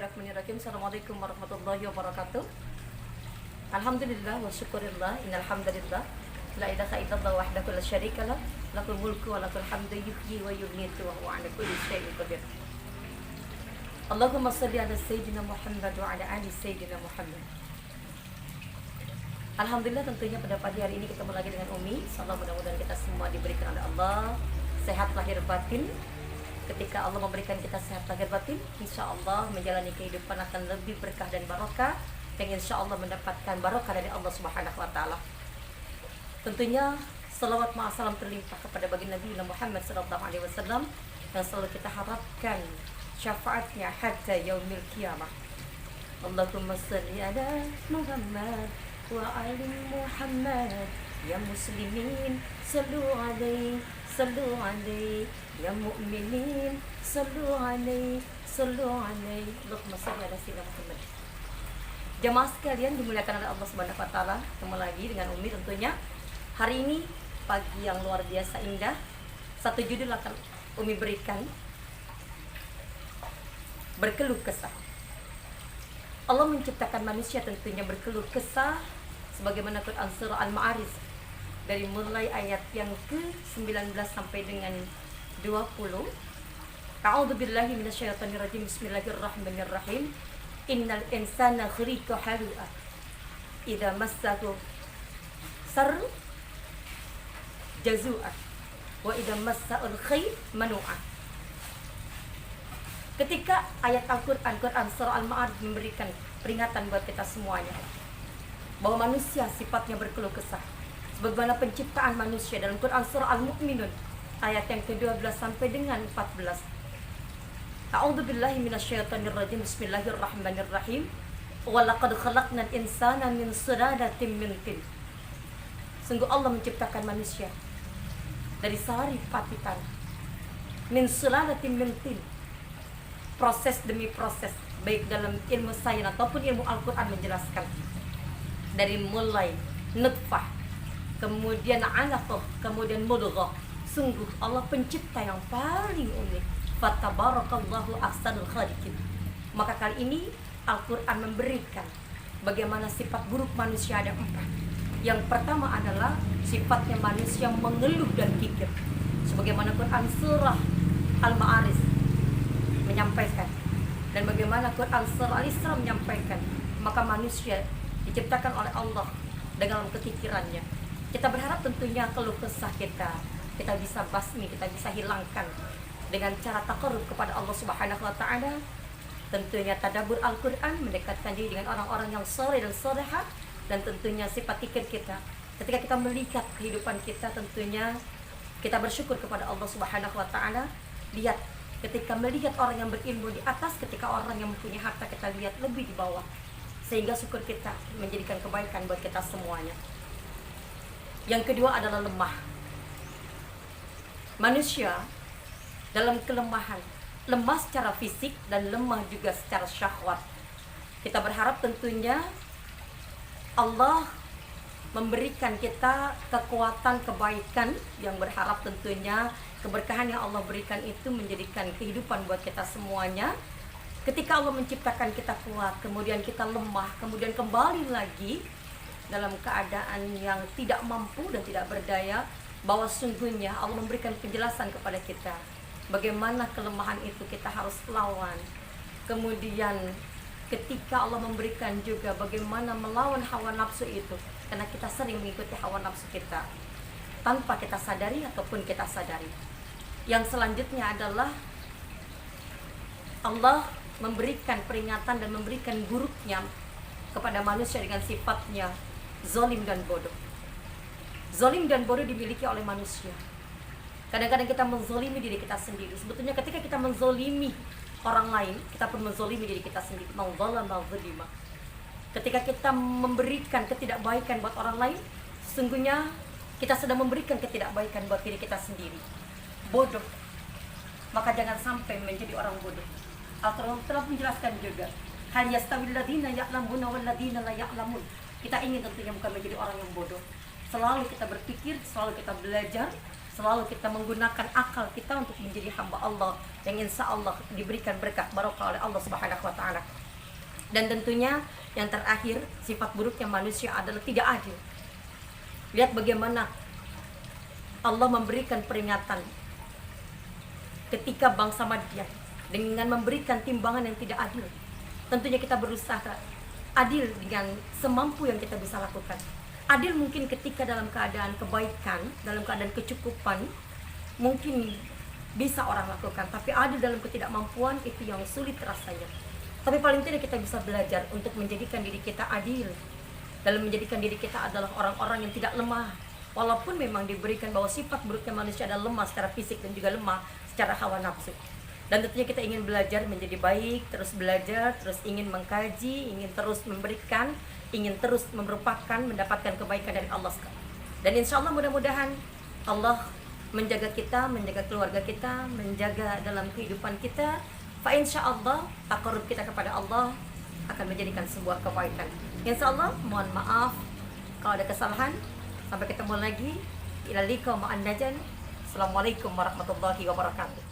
Bismillahirrahmanirrahim. Assalamualaikum warahmatullahi wabarakatuh. Alhamdulillah wa syukurillah. Innal hamdalillah la ilaha illallah wahdahu la syarikalah lahul mulku wa lahul hamdu yuhyi wa yumiitu wa huwa ala kulli syai'in qadir. Allahumma shalli ala sayyidina Muhammad wa ala ali sayyidina Muhammad. Alhamdulillah, tentunya pada pagi hari ini ketemu lagi dengan Umi. Insyaallah mudah-mudahan kita semua diberikan oleh Allah sehat lahir batin. Ketika Allah memberikan kita sehat lahir batin, insya Allah menjalani kehidupan akan lebih berkah dan barokah, yang insya Allah mendapatkan barokah dari Allah Subhanahu Wa Taala. Tentunya salawat ma'asalam terlimpah kepada baginda Nabi Muhammad SAW yang selalu kita harapkan syafaatnya hatta yaumil qiyamah. Allahumma shalli ala Muhammad wa ali Muhammad, ya muslimin sallu alaihi ya mu'minin sallu alaihi Allahumma shalli ala sayyidina Muhammad. Jamaah sekalian dimuliakan oleh Allah Subhanahu wa taala, ketemu lagi dengan Umi tentunya. Hari ini pagi yang luar biasa indah. Satu judul akan Umi berikan, berkeluh kesah. Allah menciptakan manusia tentunya berkeluh kesah, sebagaimana Quran surah Al-Ma'arij dari mulai ayat yang ke-19 sampai dengan 20. A'udzubillahi minasyaitonirrajim. Bismillahirrahmanirrahim. Innal insana khuliqa halu'a idza massahu sarru jazu'a wa idza massa'ul khair manu'a. Ketika ayat Al-Quran, Quran surah Al-Ma'arij memberikan peringatan buat kita semuanya bahwa manusia sifatnya berkeluh kesah, sebagaimana penciptaan manusia dalam Quran surah Al-Mu'minun ayat yang ke-12 sampai dengan 14. A'udzubillahi minasyaitonirrajim. Bismillahirrahmanirrahim. Wa laqad khalaqnal insana min sulalatin min tin. Sungguh Allah menciptakan manusia dari sari pati tanah. Min sulalatin min tin. Proses demi proses, baik dalam ilmu sains ataupun ilmu Al-Quran menjelaskan, dari mulai nutfah, kemudian alaqah, kemudian mudghah. Sungguh Allah pencipta yang paling unik. Fatabarakallahu ahsanul khaliqin. Maka kali ini Al-Quran memberikan bagaimana sifat buruk manusia ada 4. Yang pertama adalah sifatnya manusia mengeluh dan kikir, sebagaimana Quran surah Al-Ma'arij menyampaikan, dan bagaimana Quran surah Al-Isra menyampaikan. Maka manusia diciptakan oleh Allah dengan kekikirannya. Kita berharap tentunya keluh kesah kita bisa basmi, kita bisa hilangkan dengan cara taqarrub kepada Allah Subhanahu wa taala. Tentunya tadabbur Al-Qur'an, mendekatkan diri dengan orang-orang yang saleh dan salehah, dan tentunya sifat kikir kita. Ketika kita melihat kehidupan kita, tentunya kita bersyukur kepada Allah Subhanahu wa taala. Lihat, ketika melihat orang yang berilmu di atas, ketika orang yang mempunyai harta kita lihat lebih di bawah. Sehingga syukur kita menjadikan kebaikan buat kita semuanya. Yang kedua adalah lemah. Manusia dalam kelemahan, lemah secara fisik dan lemah juga secara syahwat. Kita berharap tentunya Allah memberikan kita kekuatan kebaikan, yang berharap tentunya keberkahan yang Allah berikan itu menjadikan kehidupan buat kita semuanya. Ketika Allah menciptakan kita kuat, kemudian kita lemah, kemudian kembali lagi dalam keadaan yang tidak mampu dan tidak berdaya, bahwa sungguhnya Allah memberikan penjelasan kepada kita bagaimana kelemahan itu kita harus lawan. Kemudian ketika Allah memberikan juga bagaimana melawan hawa nafsu itu, karena kita sering mengikuti hawa nafsu kita tanpa kita sadari ataupun kita sadari. Yang selanjutnya adalah Allah memberikan peringatan dan memberikan buruknya kepada manusia dengan sifatnya zalim dan bodoh. Zalim dan bodoh dimiliki oleh manusia. Kadang-kadang kita menzalimi diri kita sendiri. Sebetulnya ketika kita menzalimi orang lain, kita pun menzalimi diri kita sendiri. Ketika kita memberikan ketidakbaikan buat orang lain, sesungguhnya kita sedang memberikan ketidakbaikan buat diri kita sendiri. Bodoh. Maka jangan sampai menjadi orang bodoh. Al-Quran telah menjelaskan juga, hal yastawil ladina ya'lamuna wal ladina la ya'lamun. Kita ingin tentunya bukan menjadi orang yang bodoh. Selalu kita berpikir, selalu kita belajar, selalu kita menggunakan akal kita untuk menjadi hamba Allah yang insya Allah diberikan berkah barokah oleh Allah Subhanahu wa taala. Dan tentunya yang terakhir, sifat buruknya manusia adalah tidak adil. Lihat bagaimana Allah memberikan peringatan ketika bangsa Madian dengan memberikan timbangan yang tidak adil. Tentunya kita berusaha adil dengan semampu yang kita bisa lakukan. Adil mungkin ketika dalam keadaan kebaikan, dalam keadaan kecukupan, mungkin bisa orang lakukan. Tapi adil dalam ketidakmampuan itu yang sulit rasanya. Tapi paling tidak kita bisa belajar untuk menjadikan diri kita adil. Dalam menjadikan diri kita adalah orang-orang yang tidak lemah. Walaupun memang diberikan bahwa sifat buruknya manusia adalah lemah secara fisik dan juga lemah secara hawa nafsu. Dan tentunya kita ingin belajar menjadi baik, terus belajar, terus ingin mengkaji, ingin terus memberikan, ingin terus merupakan, mendapatkan kebaikan dari Allah. Dan insya Allah mudah-mudahan Allah menjaga kita, menjaga keluarga kita, menjaga dalam kehidupan kita. Fa insya Allah takarub kita kepada Allah akan menjadikan sebuah kebaikan. Insya Allah mohon maaf kalau ada kesalahan. Sampai ketemu lagi. Ila liqa ma'an najan. Assalamualaikum warahmatullahi wabarakatuh.